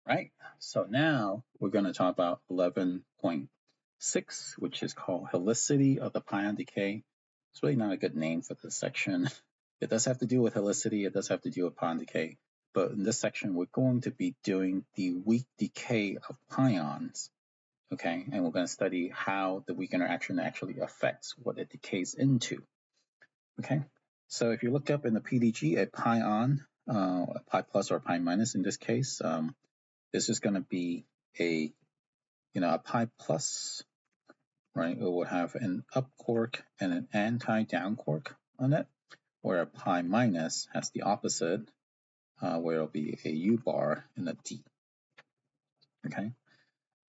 Right, so now we're going to talk about 11.6, which is called helicity of the pion decay. It's really not a good name for this section. It does have to do with helicity, it does have to do with pion decay, but in this section we're going to be doing the weak decay of pions, okay? And we're going to study how the weak interaction actually affects what it decays into, okay? So if you look up in the PDG, a pion, a pi plus or a pi minus in this case, is just going to be a pi plus, right? It will have an up quark and an anti-down quark on it, where a pi minus has the opposite, where it'll be a U bar and a D. Okay.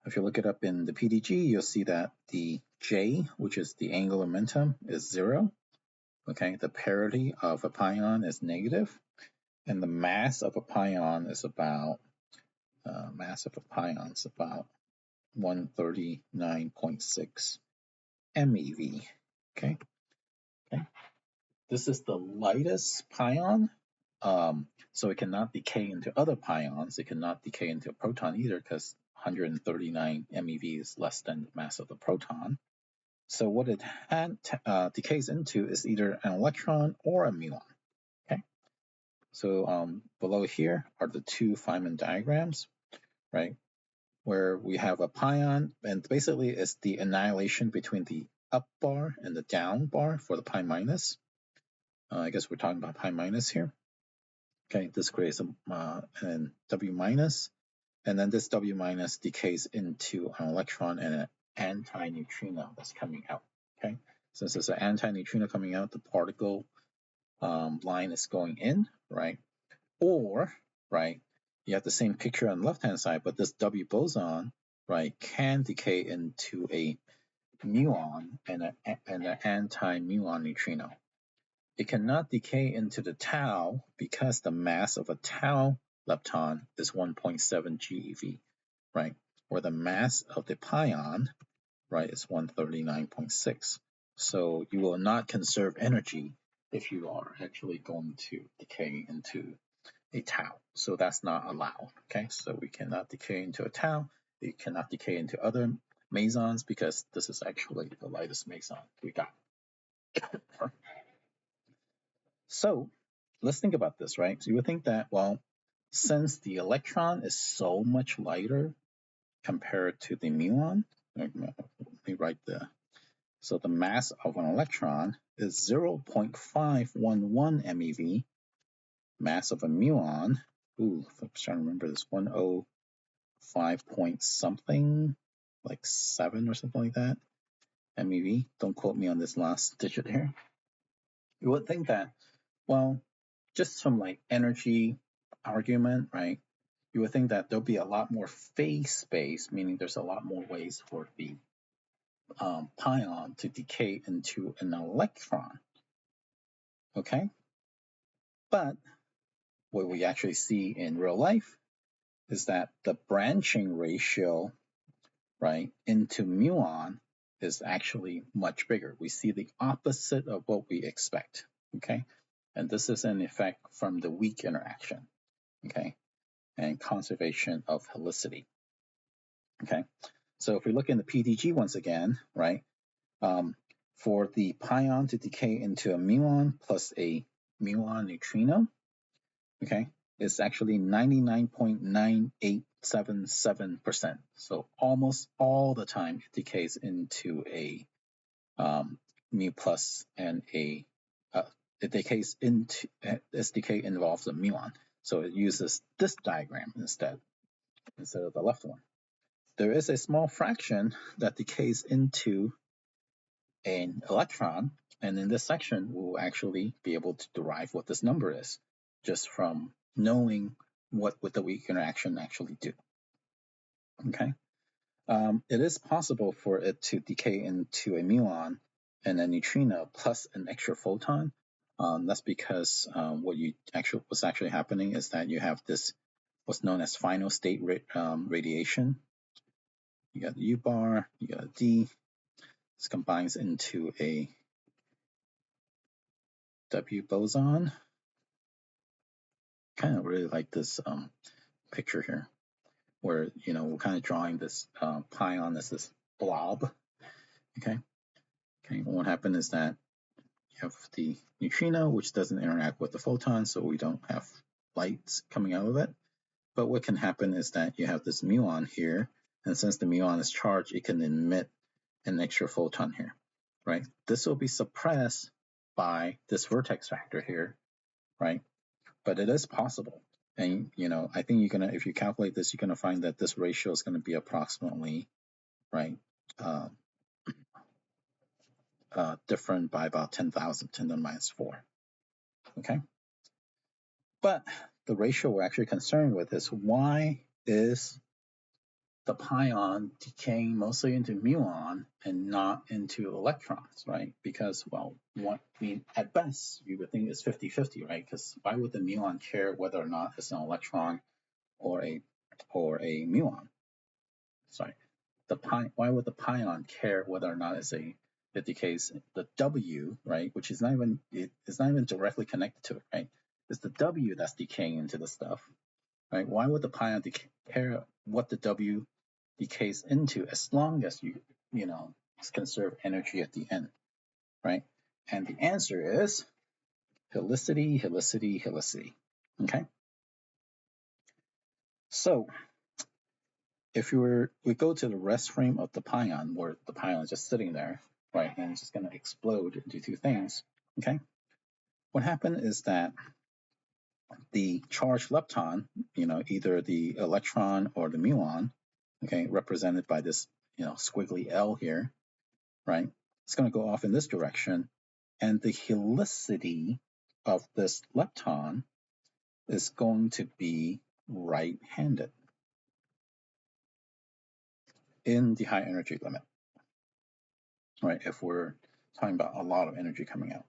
If you look it up in the PDG, you'll see that the J, which is the angular momentum, is 0. Okay. The parity of a pion is negative, and the mass of a pion is about 139.6 MeV. Okay. This is the lightest pion, so it cannot decay into other pions. It cannot decay into a proton either, because 139 MeV is less than the mass of the proton. So what it decays into is either an electron or a muon. Okay. So below here are the two Feynman diagrams, right? Where we have a pion, and basically it's the annihilation between the up bar and the down bar for the pi minus. I guess we're talking about pi minus here. Okay, this creates an W minus, and then this W minus decays into an electron and an anti-neutrino that's coming out. Okay, since there's an anti-neutrino coming out, the particle line is going in, right? Or, right, you have the same picture on the left-hand side, but this W boson, right, can decay into a muon and an anti-muon neutrino. It cannot decay into the tau because the mass of a tau lepton is 1.7 GeV, right? Where the mass of the pion, right, is 139.6. So you will not conserve energy if you are actually going to decay into a tau. So that's not allowed, okay? So we cannot decay into a tau. We cannot decay into other mesons because this is actually the lightest meson we got. So let's think about this, right? So you would think that, well, since the electron is so much lighter compared to the muon, let me write so the mass of an electron is 0.511 MeV, mass of a muon, I'm trying to remember this, 105 point something, like 7 or something like that, MeV. Don't quote me on this last digit here. You would think that, well, just from like energy argument, right? You would think that there'll be a lot more phase space, meaning there's a lot more ways for the pion to decay into an electron. Okay? But what we actually see in real life is that the branching ratio, right, into muon is actually much bigger. We see the opposite of what we expect. Okay? And this is an effect from the weak interaction. Okay? And conservation of helicity. Okay, so if we look in the PDG once again, right, for the pion to decay into a muon plus a muon neutrino, okay, it's actually 99.9877%. So almost all the time it decays into a mu plus and this decay involves a muon. So it uses this diagram instead of the left one. There is a small fraction that decays into an electron, and in this section, we'll actually be able to derive what this number is just from knowing what would the weak interaction actually do. Okay, it is possible for it to decay into a muon and a neutrino plus an extra photon. That's because what's actually happening is that you have this what's known as final state radiation. You got the U bar, you got a D. This combines into a W boson. Kind of really like this picture here. where, we're kind of drawing this pion as this blob. Okay. What happened is that you have the neutrino, which doesn't interact with the photon, so we don't have lights coming out of it. But what can happen is that you have this muon here, and since the muon is charged, it can emit an extra photon here, right? This will be suppressed by this vertex factor here, right? But it is possible. And, I think if you calculate this, you're gonna find that this ratio is gonna be approximately, right, different by about 10,000, 10 to the minus 4, okay? But the ratio we're actually concerned with is why is the pion decaying mostly into muon and not into electrons, right? Because, well, at best, you would think it's 50-50, right? Because why would the muon care whether or not it's an electron or a muon? Sorry, why would the pion care whether or not it decays? The W, right, which is not even directly connected to it, right? It's the W that's decaying into the stuff, right? Why would the pion care what the W decays into, as long as you conserve energy at the end, right? And the answer is helicity, helicity, helicity. Okay. So if we go to the rest frame of the pion, where the pion is just sitting there, right, and it's just going to explode into two things. Okay. What happened is that the charged lepton, either the electron or the muon, okay, represented by this, squiggly L here, right? It's going to go off in this direction, and the helicity of this lepton is going to be right-handed in the high energy limit, right? If we're talking about a lot of energy coming out.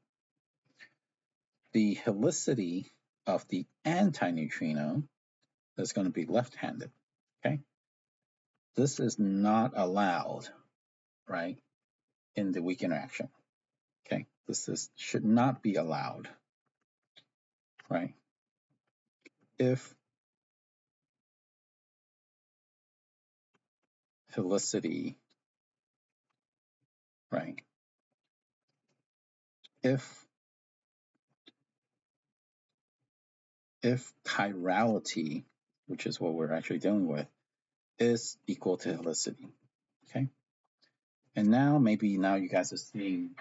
The helicity of the antineutrino is going to be left-handed, okay? This is not allowed, right, in the weak interaction, okay? Should not be allowed, right? If helicity, right, if chirality, which is what we're actually dealing with, is equal to helicity, okay? And now you guys are seeing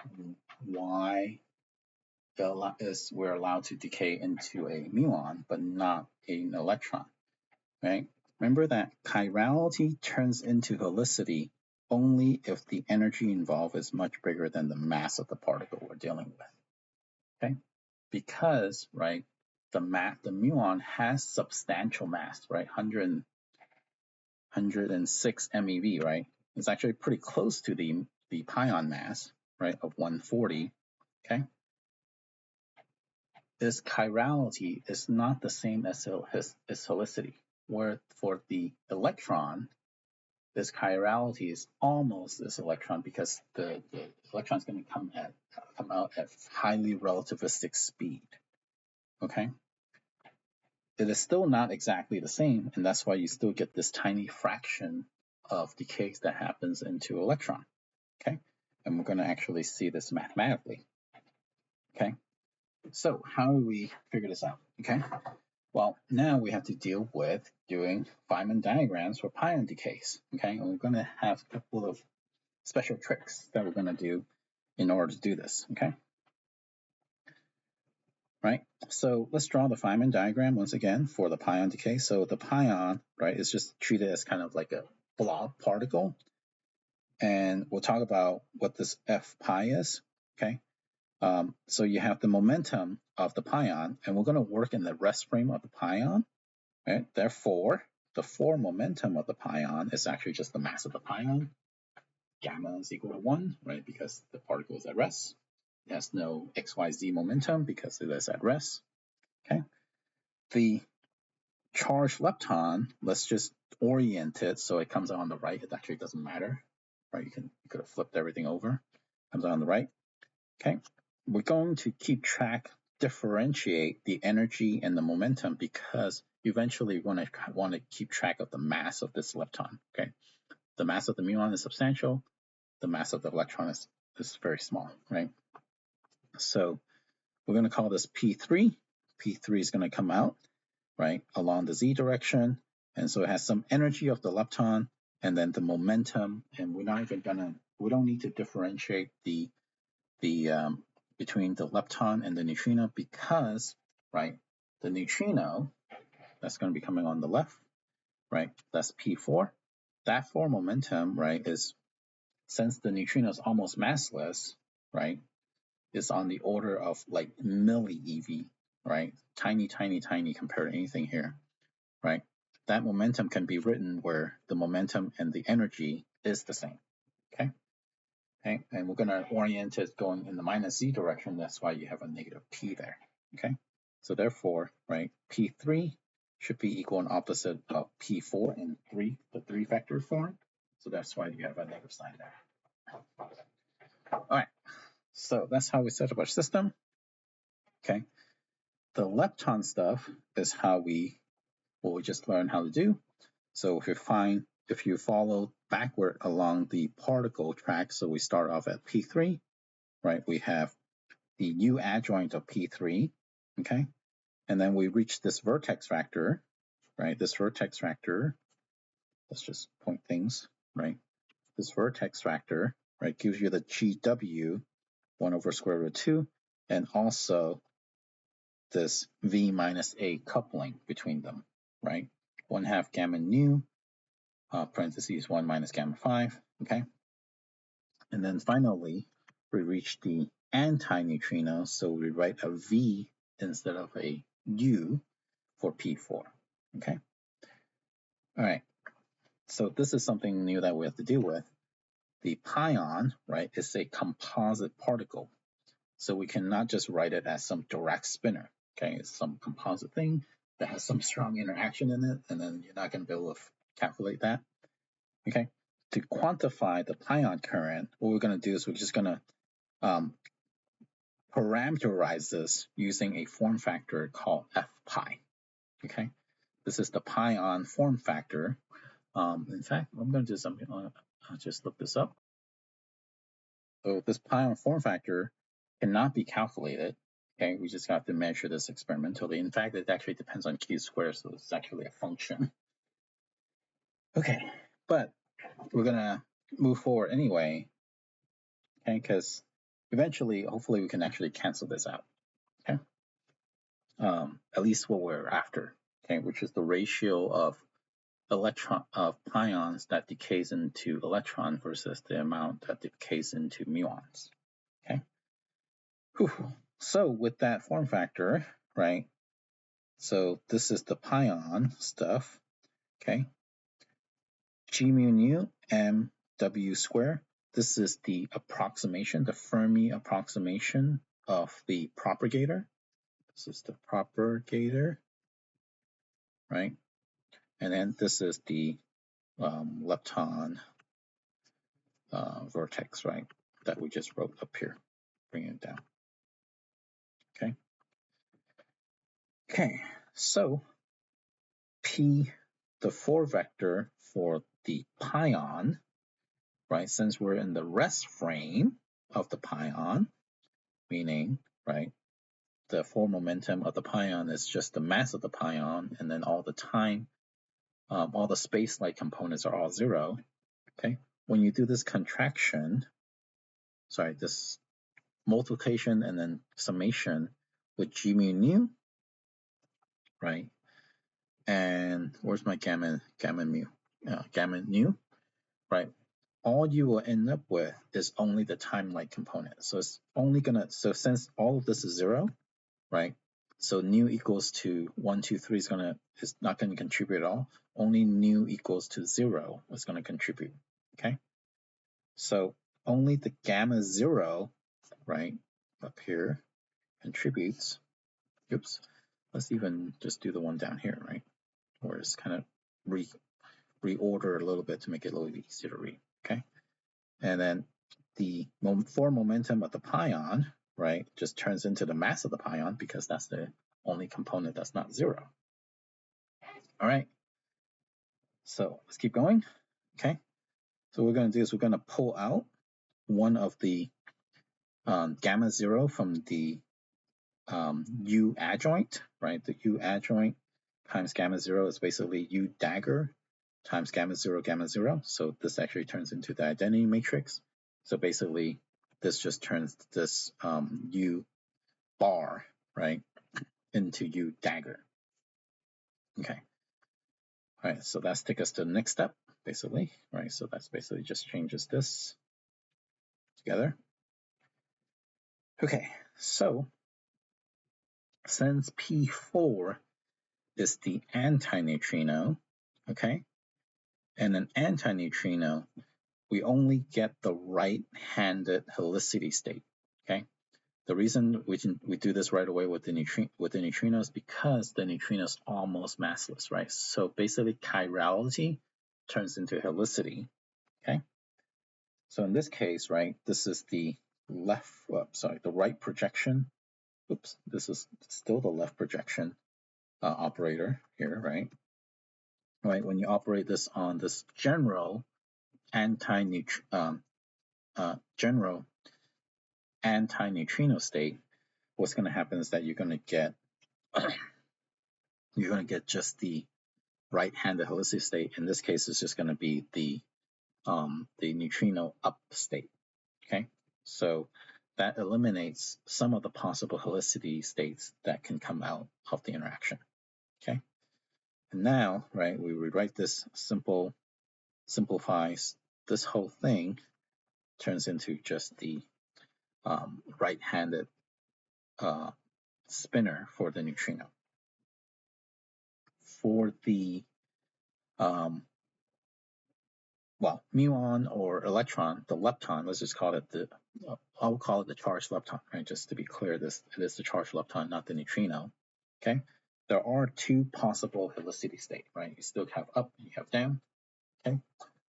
why we're allowed to decay into a muon, but not an electron, right? Remember that chirality turns into helicity only if the energy involved is much bigger than the mass of the particle we're dealing with, okay? Because, right, the muon has substantial mass, right? 106 MeV, right? It's actually pretty close to the pion mass, right, of 140, okay? This chirality is not the same as helicity, where for the electron, this chirality is almost this electron because the electron is going to come out at highly relativistic speed, okay? It is still not exactly the same, and that's why you still get this tiny fraction of decays that happens into electron, okay? And we're going to actually see this mathematically, okay? So how do we figure this out, okay? Well, now we have to deal with doing Feynman diagrams for pion decays, okay? And we're going to have a couple of special tricks that we're going to do in order to do this, okay? Right, so let's draw the Feynman diagram once again for the pion decay. So the pion, right, is just treated as kind of like a blob particle. And we'll talk about what this F pi is, okay? So you have the momentum of the pion, and we're going to work in the rest frame of the pion, right? Therefore, the form momentum of the pion is actually just the mass of the pion. Gamma is equal to 1, right, because the particle is at rest. It has no XYZ momentum because it is at rest. Okay, the charged lepton, let's just orient it so it comes out on the right. It actually doesn't matter, right? You could have flipped everything over. Comes out on the right. Okay, we're going to keep track, differentiate the energy and the momentum because eventually want to keep track of the mass of this lepton. Okay, the mass of the muon is substantial. The mass of the electron is very small, right? So we're going to call this P3. P3 is going to come out, right, along the z direction, and so it has some energy of the lepton, and then the momentum. And we don't need to differentiate the between the lepton and the neutrino because, right, the neutrino that's going to be coming on the left, right, that's P4. That 4 momentum, right, is, since the neutrino is almost massless, right, is on the order of like milli eV, right, tiny, tiny, tiny compared to anything here, right. That momentum can be written where the momentum and the energy is the same, okay. Okay, and we're going to orient it going in the minus z direction. That's why you have a negative p there. Okay, so therefore, right, p3 should be equal and opposite of p4 in the three vector form. So that's why you have a negative sign there. All right, so that's how we set up our system. Okay, the lepton stuff is what we just learned how to do. So if you follow backward along the particle track, so we start off at p3, right, we have the U adjoint of P3, okay? And then we reach this vertex factor, right? This vertex factor, let's just point things, right? This vertex factor, right, gives you the GW 1 over square root 2, and also this V minus A coupling between them, right? 1/2 gamma nu, parentheses 1 minus gamma 5, okay? And then finally, we reach the anti-neutrino, so we write a V instead of a U for P4, okay? All right, so this is something new that we have to deal with. The pion, right, is a composite particle, so we cannot just write it as some direct spinner, okay? It's some composite thing that has some strong interaction in it, and then you're not going to be able to calculate that, okay? To quantify the pion current, what we're going to do is we're just going to parameterize this using a form factor called f pi. Okay, this is the pion form factor. In fact, I'm going to do something. I'll just look this up. So this pion form factor cannot be calculated. Okay, we just have to measure this experimentally. In fact, it actually depends on q squared, so it's actually a function. Okay, but we're gonna move forward anyway. Okay, because eventually, hopefully, we can actually cancel this out. Okay. At least what we're after, okay, which is the ratio of pions that decays into electron versus the amount that decays into muons. Okay. Whew. So with that form factor, right? So this is the pion stuff. Okay. G mu nu m w square. This is the approximation, the Fermi approximation of the propagator. This is the propagator, right? And then this is the lepton vertex, right, that we just wrote up here. Bring it down. Okay. Okay, so P, the 4 vector for the pion, right, since we're in the rest frame of the pion, meaning, right, the 4 momentum of the pion is just the mass of the pion, and then all the time, all the space-like components are all 0. Okay, when you do this contraction, this multiplication and then summation with G mu nu, right? And where's my gamma nu, right? All you will end up with is only the time-like component. So it's only gonna, so since all of this is 0, right? So nu equals to 1, 2, 3 is not gonna contribute at all. Only nu equals to 0 is gonna contribute, okay? So only the gamma 0, right, up here contributes. Oops, let's even just do the one down here, right? Where it's kind of reorder a little bit to make it a little easier to read, okay? And then the 4 momentum of the pion, right, just turns into the mass of the pion because that's the only component that's not 0. All right, so let's keep going. Okay, so what we're going to do is we're going to pull out one of the gamma 0 from the U adjoint, right? The U adjoint times gamma 0 is basically U dagger times gamma 0, gamma 0. So this actually turns into the identity matrix. So basically, this just turns this U bar, right, into U dagger. Okay. All right, so that's take us to the next step, basically, right? So that's basically just changes this together. Okay, so since P4 is the antineutrino, okay, and an antineutrino, we only get the right-handed helicity state, okay? The reason we do this right away with the neutrino is because the neutrino is almost massless, right? So basically, chirality turns into helicity, okay? So in this case, right, this is the the right projection. Oops, this is still the left projection operator here, right? Right, when you operate this on this general anti-neutrino state, what's going to happen is that you're going to get just the right-handed helicity state. In this case, it's just going to be the neutrino up state. Okay, so that eliminates some of the possible helicity states that can come out of the interaction. Okay, and now, right, we rewrite this simplifies this whole thing, turns into just the right-handed spinner for the neutrino. For the muon or electron, the lepton, let's just call it I will call it the charged lepton, right? Just to be clear, it is the charged lepton, not the neutrino. Okay, there are two possible helicity states, right? You still have up, you have down. Okay,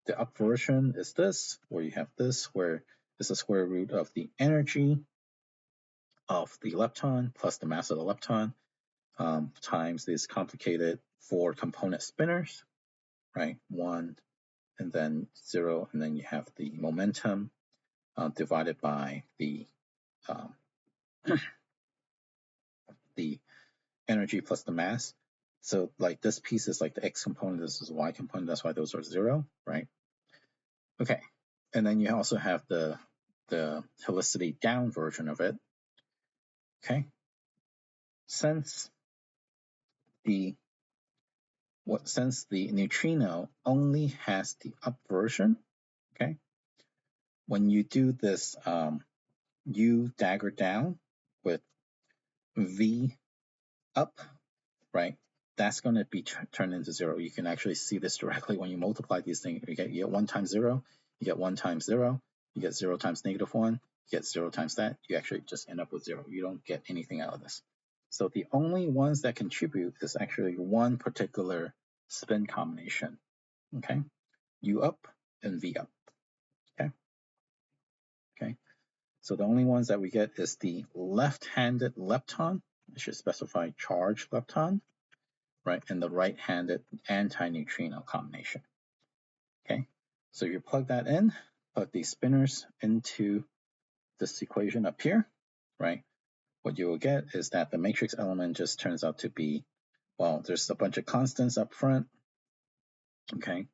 the up version is this, where you have this, where it's the square root of the energy of the lepton plus the mass of the lepton times these complicated 4 component spinners, right? 1 and then 0, and then you have the momentum divided by the the energy plus the mass. So like this piece is like the x component, this is y component, that's why those are 0, right? Okay, and then you also have the helicity down version of it. Okay, since the neutrino only has the up version, okay, when you do this U dagger down with V up, right, that's going to be turned into 0. You can actually see this directly when you multiply these things. You get 1 times 0, you get 1 times 0, you get 0 times -1, you get 0 times that, you actually just end up with 0. You don't get anything out of this. So the only ones that contribute is actually one particular spin combination, okay? U up and V up, okay? Okay. So the only ones that we get is the left-handed lepton. I should specify charged lepton, right? And the right-handed anti-neutrino combination. Okay. So you plug that in, plug these spinners into this equation up here, right? What you will get is that the matrix element just turns out to be, well, there's a bunch of constants up front, okay?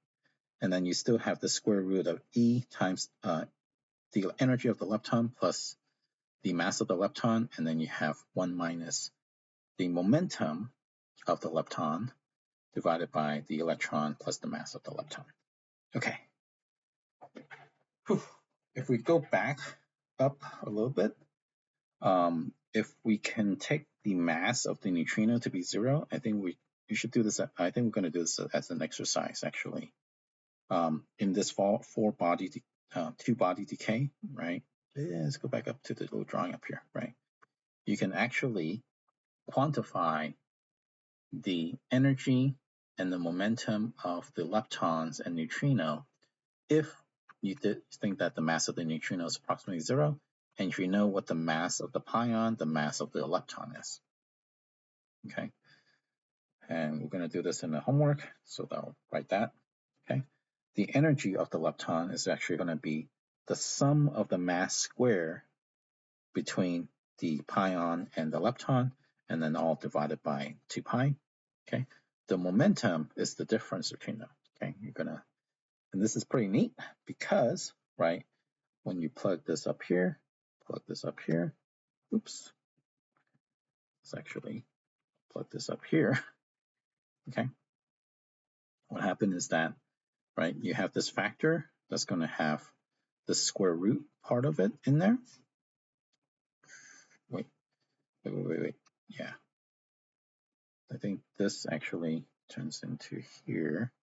And then you still have the square root of E times the energy of the lepton plus the mass of the lepton, and then you have 1 minus the momentum of the lepton divided by the electron plus the mass of the lepton. Okay. Whew. If we go back up a little bit, if we can take the mass of the neutrino to be 0, I think we should do this. I think we're going to do this as an exercise, actually. In this two-body decay, right? Let's go back up to the little drawing up here, right? You can actually quantify the energy and the momentum of the leptons and neutrino if you think that the mass of the neutrino is approximately 0, and if you know what the mass of the pion, the mass of the lepton is. Okay. and we're going to do this in the homework, so I'll write that. Okay, the energy of the lepton is actually going to be the sum of the mass square between the pion and the lepton, and then all divided by 2 pi. Okay, the momentum is the difference between them. Okay, and this is pretty neat because, right, when you plug this up here, oops, let's actually plug this up here. Okay, what happened is that, right, you have this factor that's going to have the square root part of it in there. Wait. Yeah. I think this actually turns into here,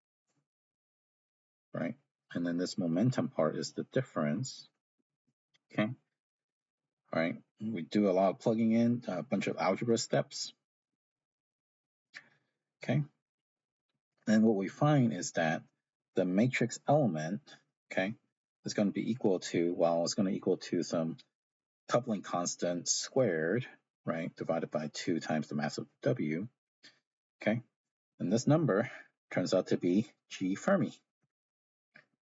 right? And then this momentum part is the difference. Okay. All right. We do a lot of plugging in, a bunch of algebra steps. Okay. And what we find is that the matrix element, okay, is going to be equal to, well, it's going to equal to some coupling constant squared, right, divided by 2 times the mass of W. Okay. And this number turns out to be G Fermi.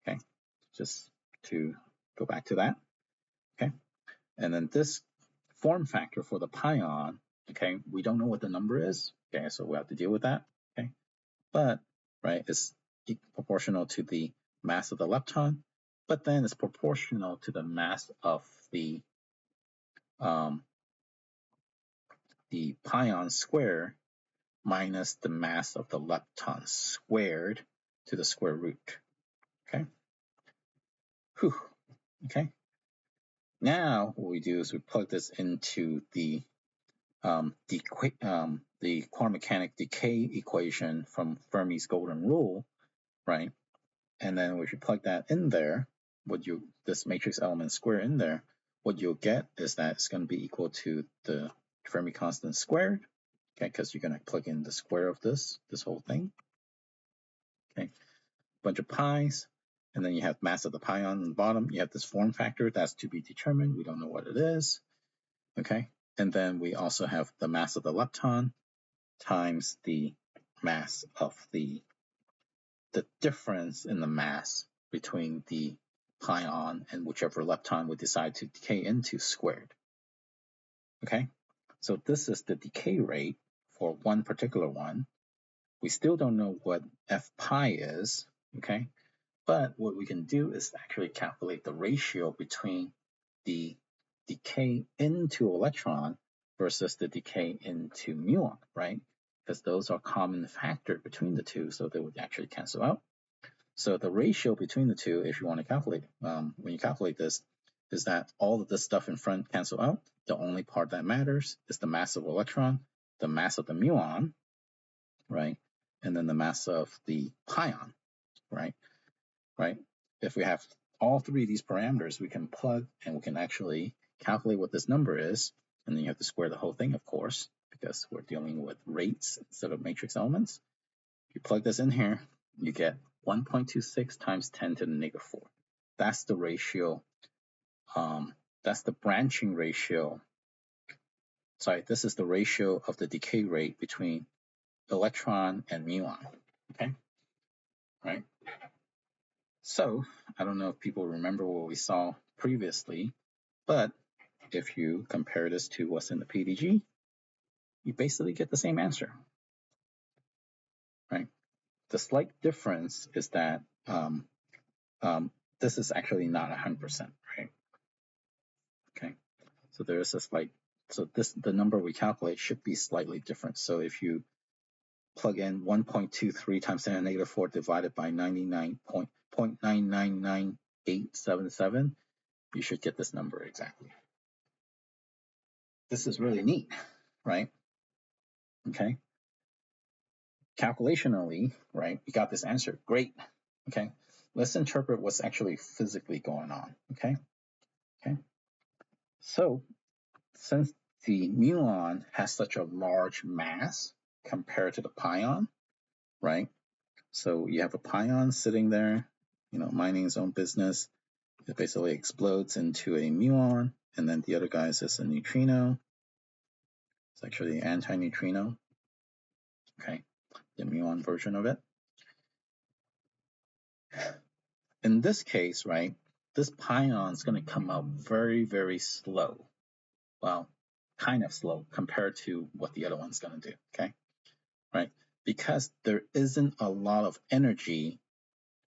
Okay. Just to go back to that. Okay. And then this form factor for the pion, okay, we don't know what the number is. Okay. So we have to deal with that. Okay. But, right, it's proportional to the mass of the lepton, but then it's proportional to the mass of the pion square minus the mass of the lepton squared to the square root. Okay. Whew. Okay. Now what we do is we plug this into the quantum mechanics decay equation from Fermi's golden rule, right? And then if you plug that in there, this matrix element square in there, what you'll get is that it's going to be equal to the Fermi constant squared, okay, because you're going to plug in the square of this whole thing, okay, bunch of pi's, and then you have mass of the pion on the bottom. You have this form factor that's to be determined. We don't know what it is, okay, and then we also have the mass of the lepton times the mass of the difference in the mass between the pion and whichever lepton we decide to decay into squared. Okay, so this is the decay rate for one particular one. We still don't know what F pi is, okay, but what we can do is actually calculate the ratio between the decay into electron versus the decay into muon, right? Because those are common factor between the two, so they would actually cancel out. So the ratio between the two, if you want to calculate, when you calculate this, is that all of this stuff in front cancel out. The only part that matters is the mass of the electron, the mass of the muon, right? And then the mass of the pion, right? Right? If we have all three of these parameters, we can plug and we can actually calculate what this number is. And then you have to square the whole thing, of course, because we're dealing with rates instead of matrix elements. If you plug this in here, you get 1.26 times 10 to the negative 4. That's the ratio. That's the branching ratio. Sorry, this is the ratio of the decay rate between electron and muon. Okay, right? So I don't know if people remember what we saw previously, but if you compare this to what's in the PDG, you basically get the same answer, right? The slight difference is that this is actually not 100%, right? Okay, so there is a slight, so the number we calculate should be slightly different. So if you plug in 1.23 times 10 to the negative 4 divided by 99.9999877, you should get this number exactly. This is really neat, right? Okay. Calculationally, right, we got this answer. Great. Okay. Let's interpret what's actually physically going on. Okay. Okay. So since the muon has such a large mass compared to the pion, right? So you have a pion sitting there, minding its own business. It basically explodes into a muon, and then the other guy is just a neutrino. It's actually an antineutrino. Okay. the muon version of it. In this case, right, this pion is going to come out very, very slow. Well, kind of slow compared to what the other one's going to do, okay? Right? Because there isn't a lot of energy,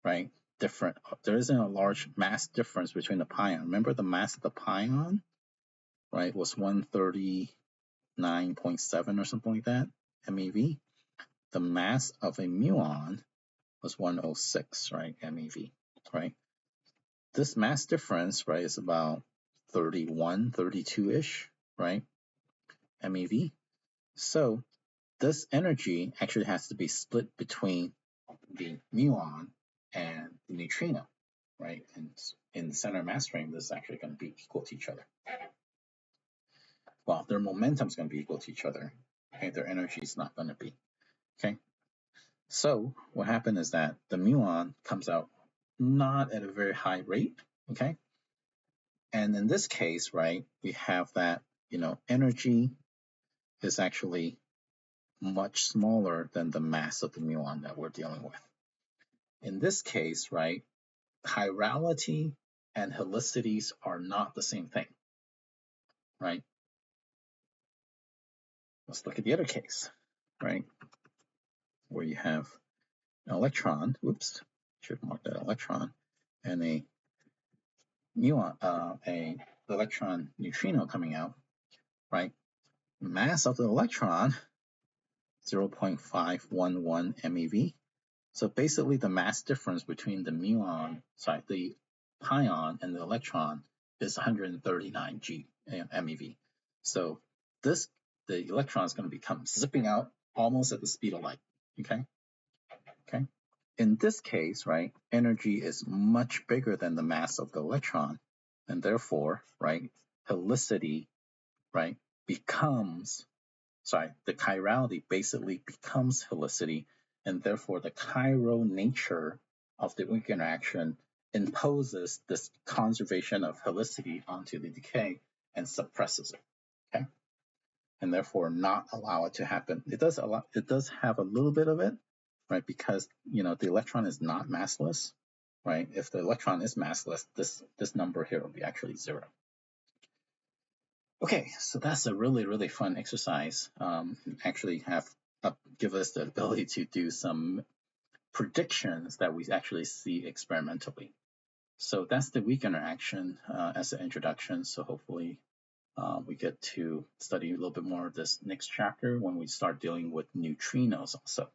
right? There isn't a large mass difference between the pion. Remember the mass of the pion, right, was 139.7 or something like that, MeV. The mass of a muon was 106, right, MeV, right? This mass difference, right, is about 31, 32-ish, right, MeV. So this energy actually has to be split between the muon and the neutrino, right? And in the center mass frame, this is actually going to be equal to each other. Well, their momentum is going to be equal to each other. Okay, their energy is not going to be. Okay, so what happened is that the muon comes out not at a very high rate. Okay, and in this case, right, we have that energy is actually much smaller than the mass of the muon that we're dealing with. In this case, right, chirality and helicities are not the same thing, right? Let's look at the other case, right, where you have an electron, oops, should mark that electron, and a muon, a electron neutrino coming out, right? Mass of the electron, 0.511 MeV. So basically the mass difference between the the pion and the electron is 139 MeV. So the electron is going to become zipping out almost at the speed of light. Okay. In this case, right, energy is much bigger than the mass of the electron, and therefore, right, helicity, right, becomes, the chirality basically becomes helicity, and therefore the chiral nature of the weak interaction imposes this conservation of helicity onto the decay and suppresses it. Okay, and therefore not allow it to happen. It does have a little bit of it, right? Because the electron is not massless, right? If the electron is massless, this number here will be actually 0. Okay, so that's a really, really fun exercise. Actually give us the ability to do some predictions that we actually see experimentally. So that's the weak interaction as an introduction. So hopefully we get to study a little bit more of this next chapter when we start dealing with neutrinos also.